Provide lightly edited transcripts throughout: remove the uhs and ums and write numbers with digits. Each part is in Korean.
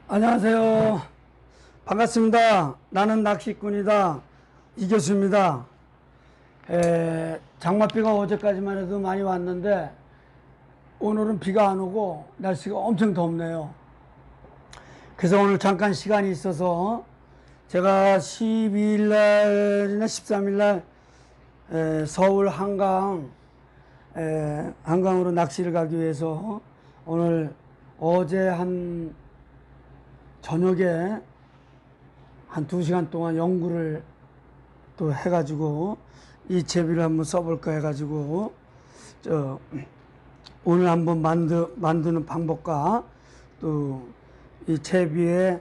안녕하세요. 반갑습니다. 나는 낚시꾼이다. 이교수입니다. 장맛비가 어제까지만 해도 많이 왔는데 오늘은 비가 안 오고 날씨가 엄청 덥네요. 그래서 오늘 잠깐 시간이 있어서 제가 12일 날이나 13일 날 서울 한강으로 낚시를 가기 위해서 오늘 어제 한 저녁에 한 2시간 동안 연구를 또 해가지고 이 채비를 한번 써볼까 해가지고 오늘 한번 만드는 방법과 또 이 채비의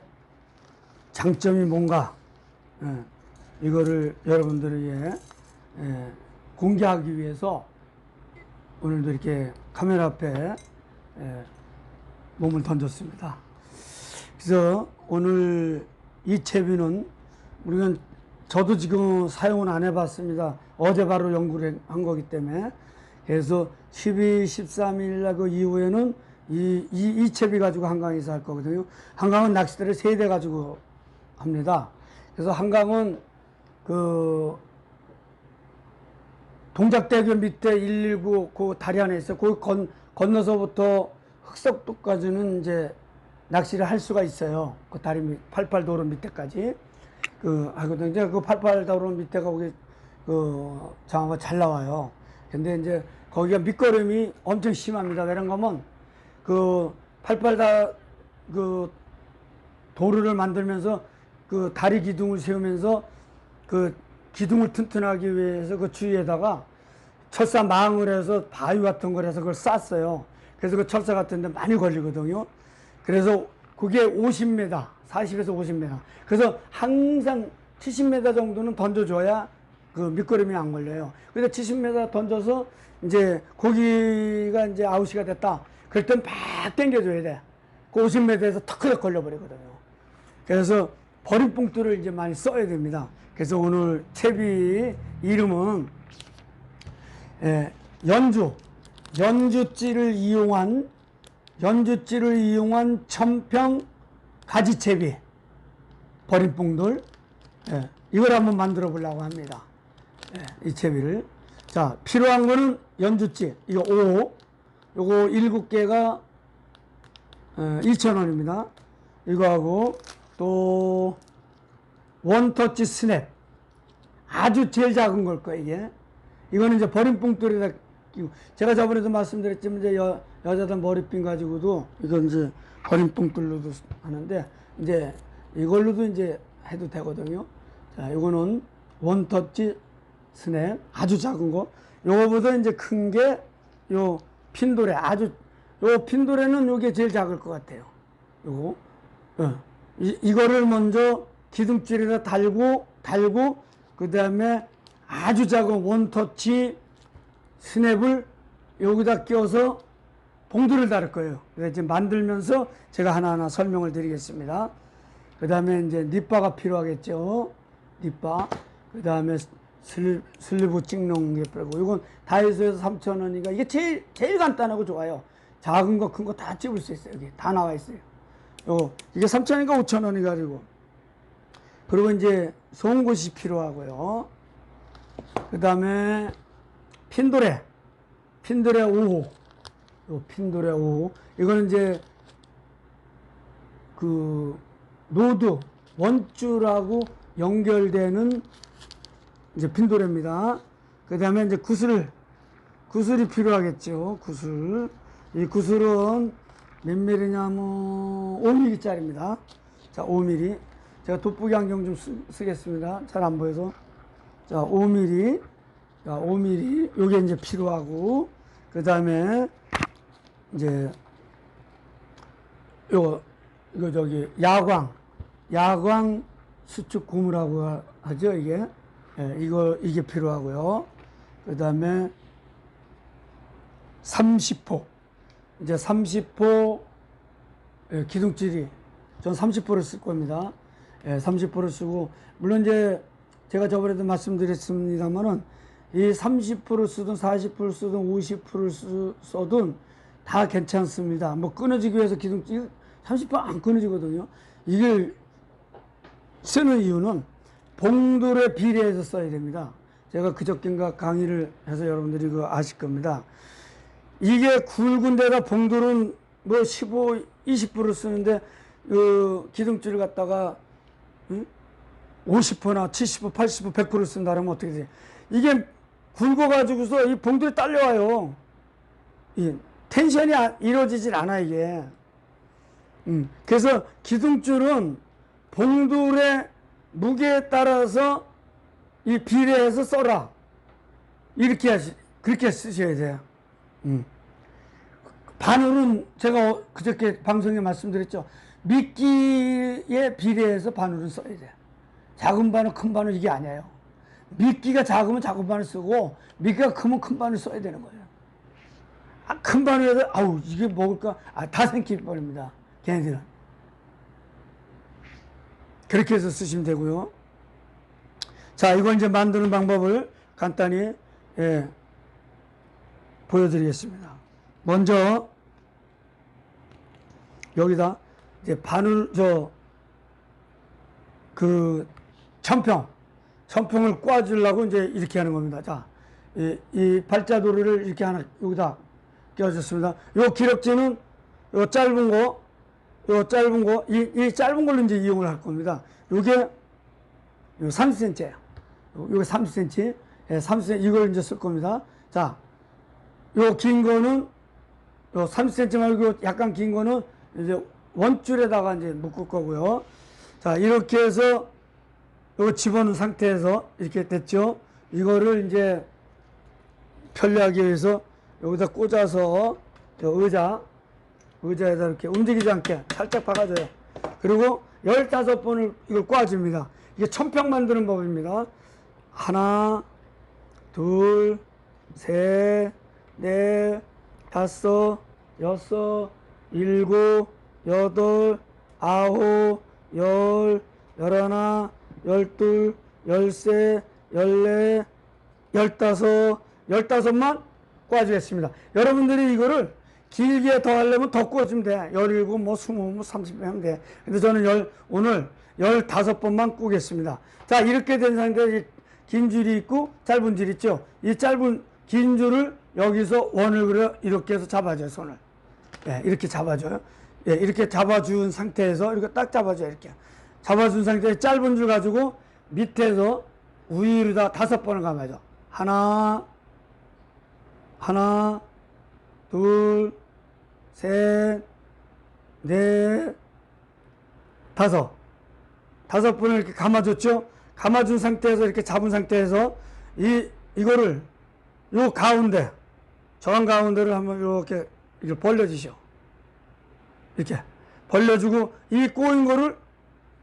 장점이 뭔가 이거를 여러분들에게 공개하기 위해서 오늘도 이렇게 카메라 앞에 몸을 던졌습니다. 그래서 오늘 이 채비는 저도 지금 사용은 안 해봤습니다. 어제 바로 연구를 한 거기 때문에. 그래서 12, 13일 날 그 이후에는 이 채비 가지고 한강에서 할 거거든요. 한강은 낚시대를 3대 가지고 합니다. 그래서 한강은 그 동작대교 밑에 119 그 다리 안에 있어요. 거기 건너서부터 흑석도까지는 이제 낚시를 할 수가 있어요. 그 다리 밑, 88도로 밑에까지. 하거든요. 그 88도로 밑에가 거기, 장어가 잘 나와요. 근데 이제 거기가 밑거름이 엄청 심합니다. 왜냐면 하면, 88다, 도로를 만들면서 다리 기둥을 세우면서 기둥을 튼튼하기 위해서 그 주위에다가 철사 망을 해서 바위 같은 걸 해서 그걸 쌌어요. 그래서 그 철사 같은 데 많이 걸리거든요. 그래서 그게 50m, 40에서 50m. 그래서 항상 70m 정도는 던져줘야 그 밑거름이 안 걸려요. 근데 70m 던져서 이제 고기가 이제 아웃이가 됐다. 그럴 땐 막 당겨줘야 돼. 그 50m에서 턱하게 걸려버리거든요. 그래서 버림봉투를 이제 많이 써야 됩니다. 그래서 오늘 채비 이름은 연주찌를 이용한 천평 가지채비 버림봉돌, 이걸 한번 만들어 보려고 합니다. 이 채비를. 자, 필요한 거는 연주찌, 이거 5, 요거 7개가 1,000원입니다. 이거하고 또 원터치 스냅, 아주 제일 작은 걸 거예요. 이게 이거는 이제 버림봉돌에다 끼고, 제가 저번에도 말씀드렸지만 이제 여자들 머리핀 가지고도 이건 이제 버림봉돌로도 하는데 이제 이걸로도 이제 해도 되거든요. 자, 이거는 원터치 스냅, 아주 작은 거. 요거보다 이제 큰 게 요 핀도레, 요 핀도레는 요게 제일 작을 것 같아요. 요거. 이거를 먼저 기둥줄에다 달고 그 다음에 아주 작은 원터치 스냅을 여기다 끼워서 봉돌을 달을 거예요. 그래서 지금 만들면서 제가 하나하나 설명을 드리겠습니다. 그 다음에 이제 닛바가 필요하겠죠. 닛바. 그 다음에 슬리브 찍는 게 빼고, 이건 다이소에서 3,000원이니까 이게 제일 간단하고 좋아요. 작은 거, 큰 거 다 집을 수 있어요. 여기 다 나와 있어요. 이게 3,000원인가 5,000원이 가지고. 그리고 이제 송곳이 필요하고요. 그 다음에 핀도레 5호. 핀도레 5호. 이거는 이제 로드, 원줄하고 연결되는 이제 핀도레입니다. 그 다음에 이제 구슬이 필요하겠죠. 이 구슬은 몇 밀리냐면 5mm 짜리입니다. 자, 5mm. 제가 돋보기 안경 좀 쓰겠습니다. 잘 안 보여서. 자, 5mm. 자, 5mm. 요게 이제 필요하고, 그 다음에 이제 이거 야광 수축 고무라고 하죠, 이게. 이게 필요하고요. 그 다음에 30호. 이제 30호 기둥줄이, 전 30호를 쓸 겁니다. 30호를 쓰고, 물론 이제 제가 저번에도 말씀드렸습니다만은 이 30%를 쓰든 40%를 쓰든 50%를 써든 다 괜찮습니다. 뭐 끊어지기 위해서 기둥줄 30번 안 끊어지거든요. 이걸 쓰는 이유는 봉돌에 비례해서 써야 됩니다. 제가 그저께인가 강의를 해서 여러분들이 그거 아실 겁니다. 이게 굵은 데다 봉돌은 뭐 15, 20%를 쓰는데 기둥줄을 갖다가 50%나 70%, 80%, 100%를 쓴다 그러면 어떻게 돼요? 이게 굵어가지고서 이 봉돌이 딸려와요. 이 텐션이 이루어지질 않아, 이게. 그래서 기둥줄은 봉돌의 무게에 따라서 이 비례해서 써라. 그렇게 쓰셔야 돼요. 바늘은 제가 그저께 방송에 말씀드렸죠. 미끼에 비례해서 바늘은 써야 돼요. 작은 바늘, 큰 바늘 이게 아니에요. 미끼가 작으면 작은 바늘 쓰고 미끼가 크면 큰 바늘 써야 되는 거예요. 큰 바늘에서 아우 이게 먹을까? 다 생길 뻔입니다. 걔네들은. 그렇게 해서 쓰시면 되고요. 자, 이거 이제 만드는 방법을 간단히 보여드리겠습니다. 먼저 여기다 이제 바늘 천평을 꽈주려고 이제 이렇게 하는 겁니다. 자, 이 발자도리를 이렇게 하나 여기다 껴줬습니다. 요 기럭지는 요 짧은 거, 이 짧은 걸로 이제 이용을 할 겁니다. 요게 요 30cm예요. 요게 30cm, 30cm 이걸 이제 쓸 겁니다. 자, 요 긴 거는 요 30cm 말고 약간 긴 거는 이제 원줄에다가 이제 묶을 거고요. 자, 이렇게 해서 요거 집어넣은 상태에서 이렇게 됐죠. 이거를 이제 편리하기 위해서 여기다 꽂아서 의자에다 이렇게 움직이지 않게 살짝 박아줘요. 그리고 15번을 이걸 꽈줍니다. 이게 천평 만드는 법입니다. 하나, 둘, 셋, 넷, 다섯, 여섯, 일곱, 여덟, 아홉, 열, 열하나, 열둘, 열세, 열네, 열다섯, 15만 꽈주겠습니다. 여러분들이 이거를 길게 더 하려면 더 꽂으면 돼. 17, 뭐 20, 뭐 30 하면 돼. 근데 저는 오늘 15번만 꽂겠습니다. 자, 이렇게 된 상태에 긴 줄이 있고 짧은 줄이 있죠. 이 긴 줄을 여기서 원을 그려 이렇게 해서 잡아줘요, 손을. 예, 이렇게 잡아줘요. 예, 이렇게 잡아준 상태에서 이렇게 딱 잡아줘요, 이렇게. 잡아준 상태에 짧은 줄 가지고 밑에서 위로 다 5번을 감아줘. 하나, 둘, 셋, 넷, 다섯. 5번을 이렇게 감아줬죠? 감아준 상태에서 이렇게 잡은 상태에서 이거를 요 가운데, 정한 가운데를 한번 이렇게 벌려주시오. 이렇게 벌려주고 이 꼬인 거를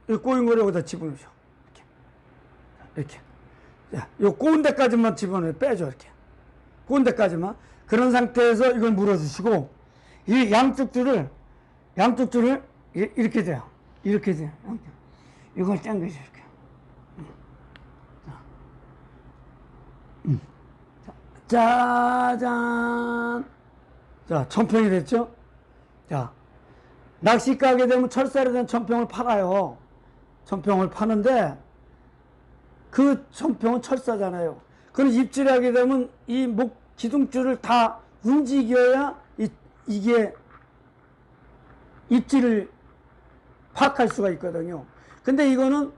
여기다 집어넣으시오. 이렇게. 자, 요 꼬은 데까지만 집어넣어요. 빼줘, 이렇게. 꼬은 데까지만. 그런 상태에서 이걸 물어주시고, 이 양쪽 줄을 이렇게 돼요. 이렇게 돼요. 이걸 당겨줘, 이렇게. 짜잔. 자, 천평이 됐죠? 자, 낚시 가게 되면 철사로 된 천평을 팔아요. 천평을 파는데, 그 천평은 철사잖아요. 그럼 입질하게 되면 이 기둥줄을 다 움직여야 이게 입질을 파악할 수가 있거든요. 근데 이거는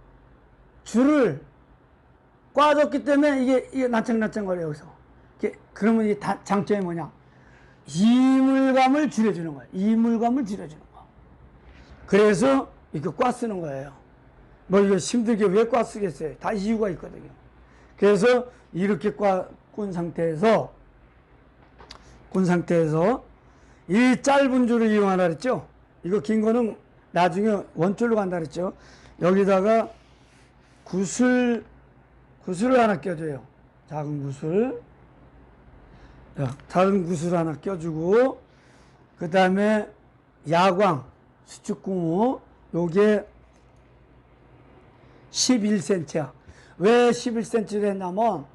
줄을 꽈줬기 때문에 이게 난창난창거려요, 여기서. 그러면 이 장점이 뭐냐? 이물감을 줄여주는 거예요. 이물감을 줄여주는 거. 그래서 이거 꽈 쓰는 거예요. 뭐 이거 힘들게 왜 꽈 쓰겠어요? 다 이유가 있거든요. 그래서 이렇게 꼰 상태에서 이 짧은 줄을 이용하라 그랬죠? 이거 긴 거는 나중에 원줄로 간다 그랬죠? 여기다가 구슬을 하나 껴줘요. 작은 구슬. 작은 구슬 하나 껴주고, 그 다음에 야광, 수축구무, 요게 11cm야. 왜 11cm를 했냐면,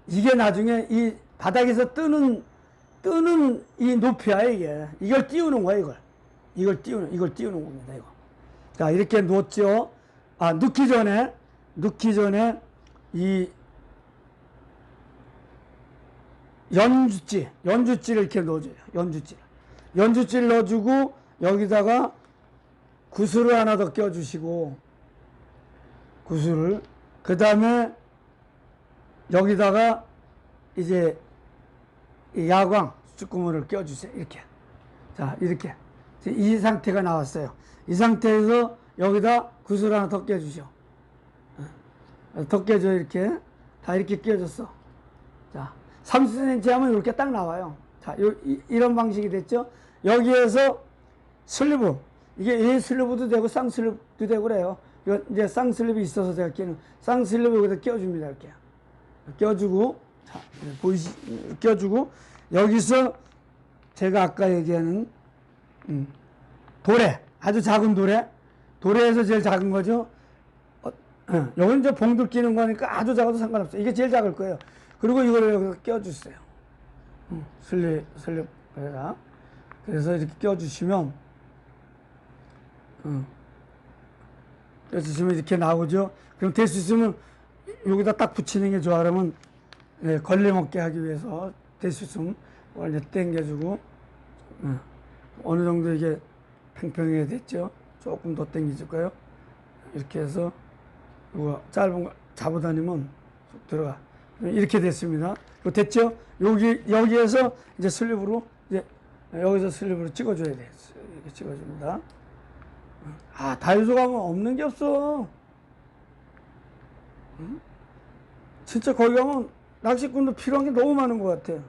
이게 나중에 이 바닥에서 뜨는 뜨는 이 높이야, 이게. 이걸 띄우는 거야, 이걸. 이걸 띄우는 겁니다, 이거. 자, 이렇게 놓죠. 아, 넣기 전에 이 연주지를 이렇게 넣어줘요. 연주지를 넣어주고, 여기다가 구슬을 하나 더 껴주시고, 구슬을. 그 다음에 여기다가 이제 이 야광 쭈꾸미를 껴주세요. 이렇게. 자, 이렇게. 이 상태가 나왔어요. 이 상태에서 여기다 구슬 하나 더 껴주셔. 더 껴줘, 이렇게. 다 이렇게 껴줬어. 자, 30cm 하면 이렇게 딱 나와요. 자, 이런 방식이 됐죠. 여기에서 슬리브. 이게 A 슬리브도 되고 쌍슬리브도 되고 그래요. 이거 이제 쌍슬리브 있어서 제가 끼는 쌍슬리브 여기다 껴줍니다. 이렇게. 껴주고, 자, 껴주고, 여기서 제가 아까 얘기하는, 도래. 아주 작은 도래에서 제일 작은 거죠. 요건 이제 봉들 끼는 거니까 아주 작아도 상관없어요. 이게 제일 작을 거예요. 그리고 이걸 여기서 껴주세요. 슬립에다. 그래서 이렇게 껴주시면, 껴주시면 이렇게 나오죠. 그럼 될 수 있으면 여기다 딱 붙이는 게 좋아. 그러면, 예, 걸림없게 하기 위해서 될 수 있으면 이제 당겨주고, 어느 정도 이게 팽팽하게 됐죠. 조금 더 당겨줄까요? 이렇게 해서, 이거 짧은 거 잡아다니면 쏙 들어가. 이렇게 됐습니다. 이거 됐죠? 여기에서 이제 슬립으로, 이제 여기서 슬립으로 찍어줘야 돼. 이렇게 찍어줍니다. 아, 다이소 가면 없는 게 없어. 진짜 거기 가면 낚시꾼도 필요한 게 너무 많은 것 같아.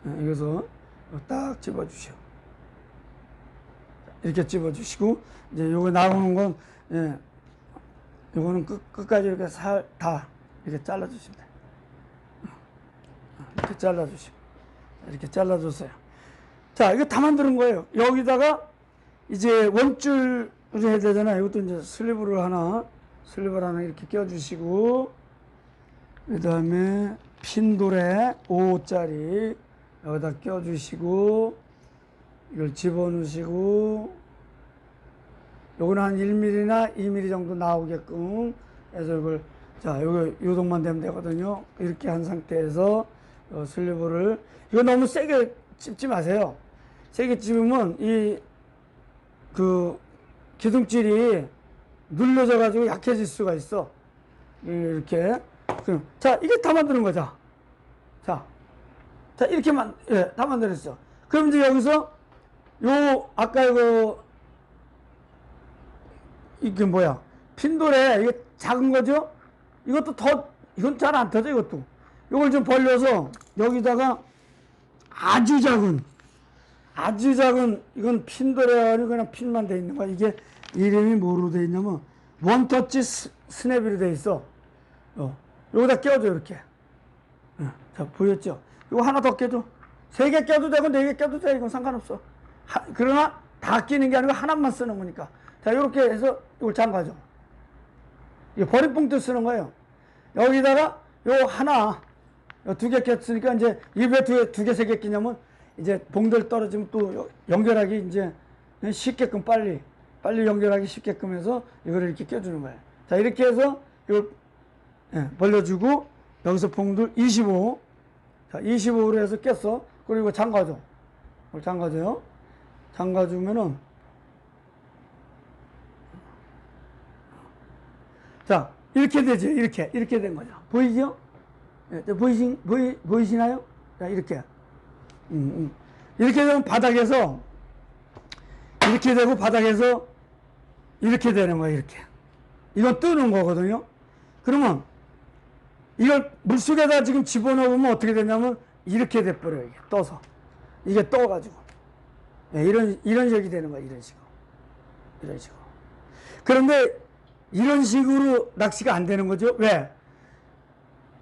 여기서 딱 집어주시오. 이렇게 집어주시고, 이제 요거 나오는 건, 예, 요거는 끝까지 이렇게 다 이렇게 잘라주시면 돼요. 이렇게 잘라주시고, 이렇게 잘라줬어요. 자, 이거 다 만드는 거예요. 여기다가 이제 원줄을 해야 되잖아요. 이것도 이제 슬리브를 하나 이렇게 껴주시고, 그 다음에 핀돌에 5호짜리 여기다 껴주시고, 이걸 집어넣으시고, 요거는 한 1mm나 2mm 정도 나오게끔 해서 이걸, 자, 요동만 되면 되거든요. 이렇게 한 상태에서 슬리브를, 이거 너무 세게 찝지 마세요. 세게 찝으면 기둥줄이 눌러져 가지고 약해질 수가 있어. 이렇게. 자, 이게 다 만드는 거죠. 자, 이렇게만, 예, 다 만들었어. 그럼 이제 여기서, 아까 이게 뭐야. 핀돌에, 이게 작은 거죠? 이건 잘 안 터져, 이것도. 이걸 좀 벌려서, 여기다가 아주 작은, 이건 핀돌에 아니고 그냥 핀만 돼 있는 거야. 이게 이름이 뭐로 돼 있냐면, 원터치 스냅으로 돼 있어. 여기다 껴줘, 이렇게. 자, 보였죠? 이거 하나 더 껴줘. 3개 껴도 되고 4개 껴도 돼. 이건 상관없어. 그러나 다 끼는 게 아니고 하나만 쓰는 거니까. 자, 이렇게 해서 이걸 잠가줘. 이거 버림봉투 쓰는 거예요. 여기다가 하나, 2개 꼈으니까 이제 입에 2개, 3개 끼냐면 이제 봉들 떨어지면 또 연결하기 이제 쉽게끔 빨리 연결하기 쉽게끔 해서 이거를 이렇게 껴주는 거예요. 자, 이렇게 해서 이걸, 예, 벌려주고 여기서 봉들 25. 자, 25로 해서 꼈어. 그리고 잠가줘. 이걸 잠가줘요. 잠가주면은, 자, 이렇게 되죠. 이렇게 된 거죠. 보이죠? 예, 보이시나요? 자, 이렇게. 이렇게 되면 바닥에서, 이렇게 되고 바닥에서 이렇게 되는 거예요. 이렇게. 이건 뜨는 거거든요. 그러면 이걸 물속에다 지금 집어넣으면 어떻게 되냐면 이렇게 돼버려요. 이게 떠서. 이게 떠가지고. 네, 이런 식이 되는 거야. 이런 식으로. 그런데 이런 식으로 낚시가 안 되는 거죠. 왜?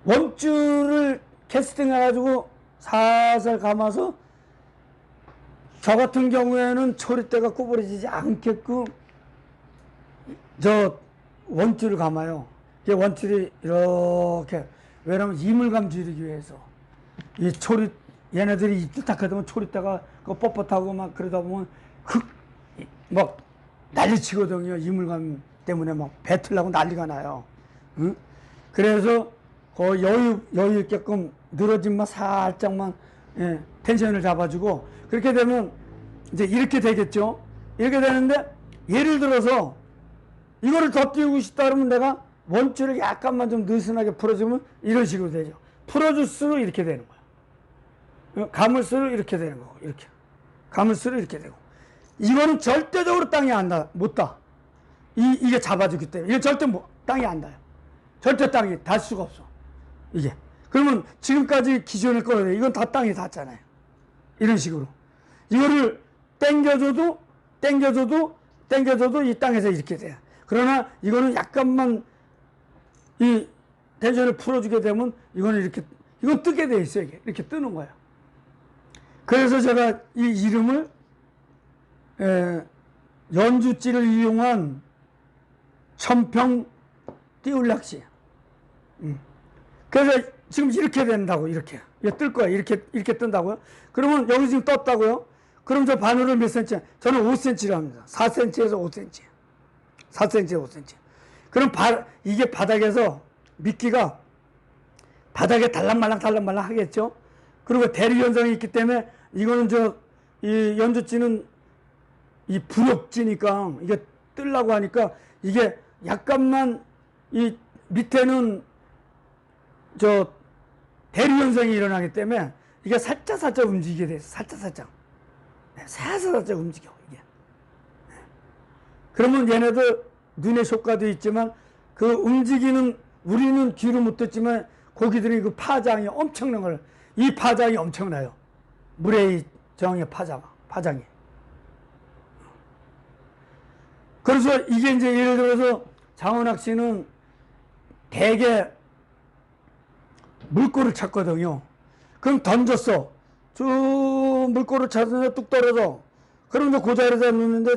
원줄을 캐스팅 해가지고 살살 감아서 저 같은 경우에는 초리대가 구부러지지 않게끔 저 원줄을 감아요. 이게 원줄이 이렇게, 왜냐면 이물감 줄이기 위해서 이 얘네들이 입질 딱 하면 초리다가 그 뻣뻣하고 막 그러다 보면 막 난리치거든요. 이물감 때문에 막 뱉으려고 난리가 나요. 응? 그래서 그 여유 있게끔 늘어짐만 살짝만 예, 텐션을 잡아주고 그렇게 되면 이제 이렇게 되겠죠. 이렇게 되는데 예를 들어서 이거를 더 띄우고 싶다 그러면 내가 원줄을 약간만 좀 느슨하게 풀어주면 이런 식으로 되죠. 풀어줄수록 이렇게 되는 거야. 감을수록 이렇게 되는 거고 이렇게 감을수록 이렇게 되고 이거는 절대적으로 땅에 못 닿아. 이게 잡아주기 때문에 이게 절대 땅에 안 닿아요. 절대 땅에 닿을 수가 없어. 이게 그러면 지금까지 기존에 거는 이건 다 땅에 닿잖아요. 이런 식으로 이거를 당겨줘도 이 땅에서 이렇게 돼요. 그러나 이거는 약간만 이 텐션을 풀어주게 되면 이거는 이건 뜨게 돼 있어요. 이렇게 뜨는 거예요. 그래서 제가 이 이름을 연주찌를 이용한 천평 띄울낚시. 그래서 지금 이렇게 된다고 이렇게 뜰 거예요. 이렇게 뜬다고요. 그러면 여기 지금 떴다고요. 그럼 저 바늘을 몇 cm? 저는 5cm로 합니다. 4cm에서 5cm. 4cm에서 5cm. 그럼 이게 바닥에서 미끼가 바닥에 달랑말랑 하겠죠. 그리고 대류 현상이 있기 때문에 이거는 이 연주찌는 이 부력지니까 이게 뜨려고 하니까 이게 약간만 이 밑에는 대류 현상이 일어나기 때문에 이게 살짝 움직이게 돼요. 살짝 움직여 이게. 그러면 얘네들 눈의 효과도 있지만 그 움직이는 우리는 귀로 못 듣지만 고기들이 그 파장이 엄청난 걸 이 파장이 엄청나요. 물의 정의 파장이. 그래서 이게 이제 예를 들어서 장어낚시는 대개 물꼬를 찾거든요. 그럼 던졌어. 쭉 물꼬를 찾으면 뚝 떨어져. 그럼 이제 그 자리에다 놓는데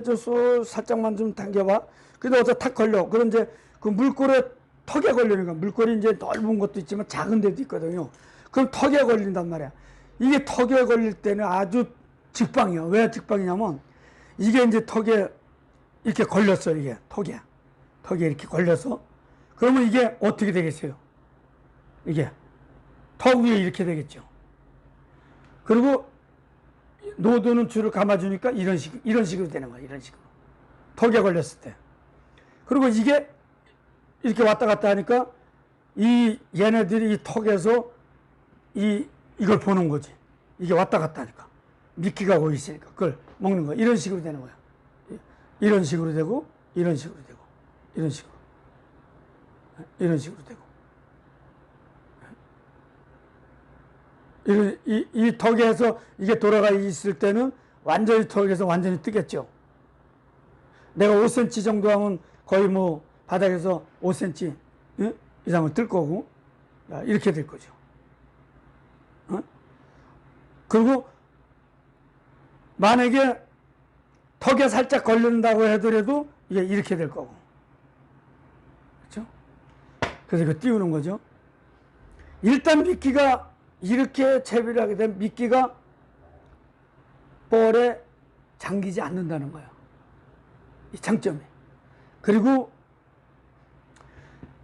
살짝만 좀 당겨봐. 근데 어디서 탁 걸려. 그럼 이제 그 물꼬에 턱에 걸리는 거야. 물꼬리 이제 넓은 것도 있지만 작은 데도 있거든요. 그럼 턱에 걸린단 말이야. 이게 턱에 걸릴 때는 아주 직방이야. 왜 직방이냐면 이게 이제 턱에 이렇게 걸렸어. 이게 턱에 이렇게 걸려서 그러면 이게 어떻게 되겠어요? 이게 턱 위에 이렇게 되겠죠. 그리고 노드는 줄을 감아주니까 이런 식으로 되는 거야. 이런 식으로 턱에 걸렸을 때. 그리고 이게 이렇게 왔다 갔다 하니까 얘네들이 이 턱에서 이걸 보는 거지. 이게 왔다 갔다 하니까 미끼가 거기 있으니까 그걸 먹는 거야. 이런 식으로 되는 거야. 이런 식으로 되고 이런 식으로 되고 이런 식으로 되고 이 턱에서 이게 돌아가 있을 때는 완전히 턱에서 완전히 뜨겠죠. 내가 5cm 정도 하면 거의 뭐 바닥에서 5cm 이상은 뜰 거고 이렇게 될 거죠. 그리고 만약에 턱에 살짝 걸린다고 하더라도 이게 이렇게 될 거고. 그렇죠? 그래서 이거 띄우는 거죠. 일단 미끼가 이렇게 채비를 하게 되면 미끼가 뻘에 잠기지 않는다는 거예요. 이 장점이. 그리고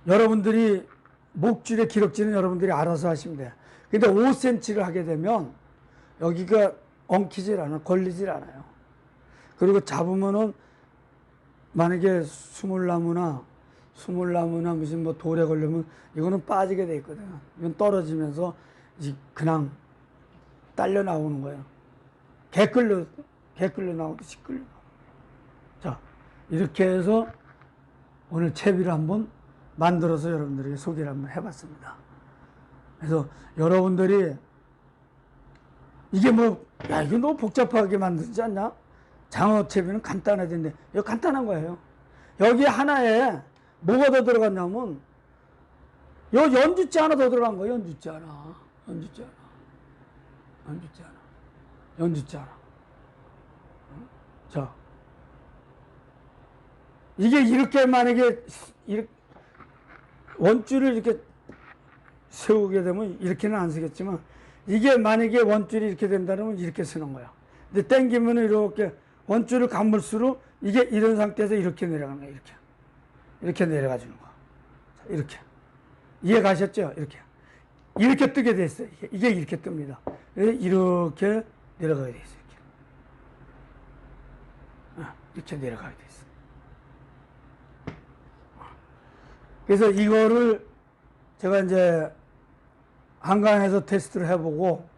여러분들이 목줄의 기럭지는 여러분들이 알아서 하시면 돼요. 근데 5cm를 하게 되면 여기가 엉키질 않아, 걸리질 않아요. 그리고 잡으면은 만약에 수물나무나 무슨 뭐 돌에 걸리면 이거는 빠지게 돼 있거든요. 이건 떨어지면서 그냥 딸려 나오는 거예요. 개 끌려 나오듯이 끌려 나오는 거예요. 자, 이렇게 해서 오늘 채비를 한번 만들어서 여러분들에게 소개를 한번 해봤습니다. 그래서 여러분들이 이게 이거 너무 복잡하게 만들지 않냐? 장어 채비는 간단하던데 이거 간단한 거예요. 여기 하나에 뭐가 더 들어갔냐면 연주찌 하나 더 들어간 거예요. 연주찌 하나. 자, 이게 이렇게 만약에 원줄을 이렇게 세우게 되면 이렇게는 안 쓰겠지만 이게 만약에 원줄이 이렇게 된다면 이렇게 쓰는 거야. 근데 당기면 이렇게 원줄을 감을수록 이게 이런 상태에서 이렇게 내려가는 거야. 이렇게 내려가 주는 거야. 이렇게. 이해 가셨죠? 이렇게 뜨게 돼 있어요. 이게 이렇게 뜹니다. 이렇게 내려가게 돼 있어요. 이렇게 내려가게 돼 있어요. 그래서 이거를 제가 이제 한강에서 테스트를 해보고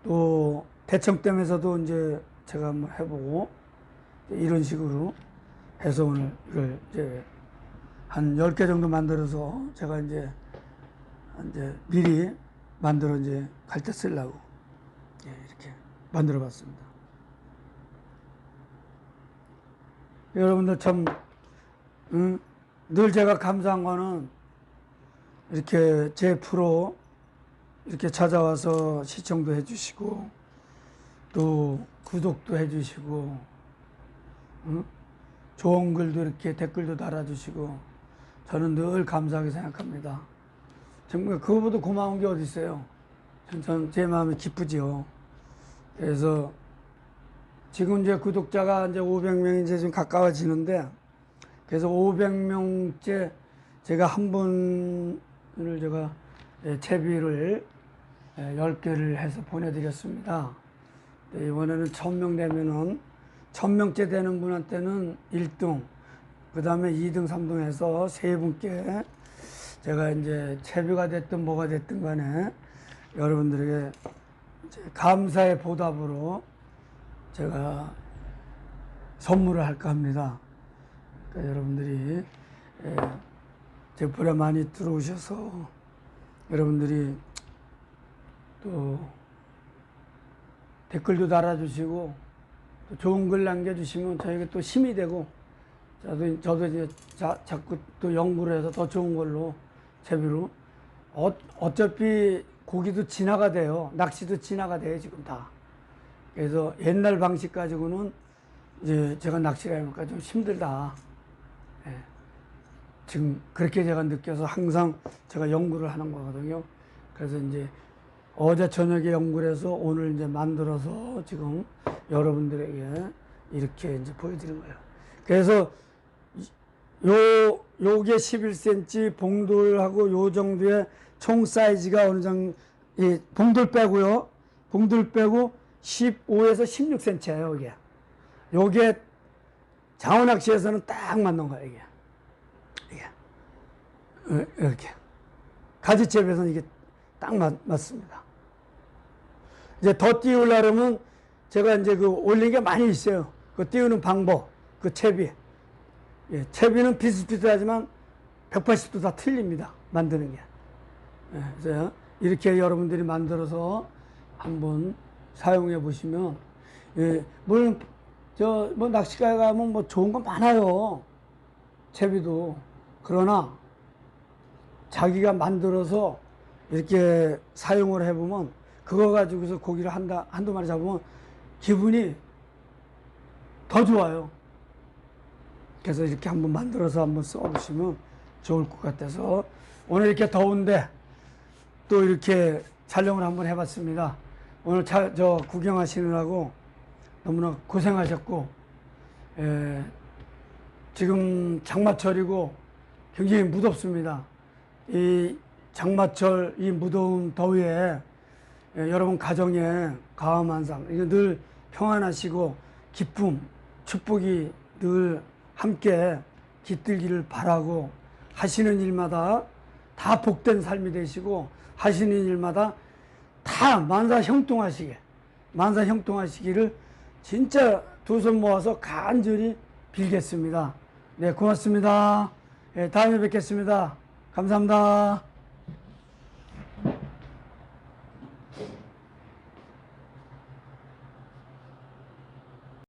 또 대청댐에서도 이제 제가 한번 해보고 이런 식으로 해서 오늘 이걸 이제 한 10개 정도 만들어서 제가 이제 미리 만들어 이제 갈 때 쓰려고 이렇게 만들어 봤습니다. 여러분들 참, 늘 제가 감사한 거는 이렇게 제 프로 이렇게 찾아와서 시청도 해주시고 또 구독도 해주시고 좋은 글도 이렇게 댓글도 달아주시고 저는 늘 감사하게 생각합니다. 정말 그거보다 고마운 게 어디 있어요. 제 마음이 기쁘지요. 그래서 지금 이제 구독자가 이제 500명이 이제 좀 가까워지는데 그래서 500명째 제가 한 분을 제가 채비를 10개를 해서 보내드렸습니다. 이번에는 1000명 되면은 1000명째 되는 분한테는 1등, 그 다음에 2등, 3등 해서 세 분께 제가 이제 채비가 됐든 뭐가 됐든 간에 여러분들에게 감사의 보답으로 제가 선물을 할까 합니다. 그러니까 여러분들이 제 프로에 많이 들어오셔서 여러분들이 또 댓글도 달아주시고 또 좋은 글 남겨주시면 저에게 또 힘이 되고 저도 이제 자꾸 또 연구를 해서 더 좋은 걸로 채비로 어차피 고기도 진화가 돼요. 낚시도 진화가 돼요 지금 다. 그래서 옛날 방식 가지고는 이제 제가 낚시를 하니까 좀 힘들다. 지금 그렇게 제가 느껴서 항상 제가 연구를 하는 거거든요. 그래서 이제 어제 저녁에 연구를 해서 오늘 이제 만들어서 지금 여러분들에게 이렇게 이제 보여드린 거예요. 그래서 요게 11cm 봉돌하고 요 정도의 총 사이즈가 어느 정도, 봉돌 빼고요. 봉돌 빼고 15에서 16cm예요, 이게. 요게 장어낚시에서는 딱 맞는 거예요, 이게. 이렇게. 가지채비에서는 이게 딱 맞습니다. 이제 더 띄우려면 제가 이제 그 올린 게 많이 있어요. 그 띄우는 방법, 그 채비. 채비는 비슷비슷하지만 180도 다 틀립니다. 만드는 게. 그래서 이렇게 여러분들이 만들어서 한번 사용해 보시면, 물론, 뭐 낚시가에 가면 뭐 좋은 건 많아요. 채비도. 그러나 자기가 만들어서 이렇게 사용을 해보면 그거 가지고서 고기를 한두 마리 잡으면 기분이 더 좋아요. 그래서 이렇게 한번 만들어서 한번 써보시면 좋을 것 같아서 오늘 이렇게 더운데 또 이렇게 촬영을 한번 해봤습니다. 오늘 저 구경하시느라고 너무나 고생하셨고, 지금 장마철이고 굉장히 무덥습니다. 이 장마철 이 무더운 더위에 여러분 가정에 가음한상 늘 평안하시고 기쁨, 축복이 늘 함께 깃들기를 바라고 하시는 일마다 다 복된 삶이 되시고 하시는 일마다 다 만사형통하시기를 진짜 두 손 모아서 간절히 빌겠습니다. 네, 고맙습니다. 다음에 뵙겠습니다. 감사합니다.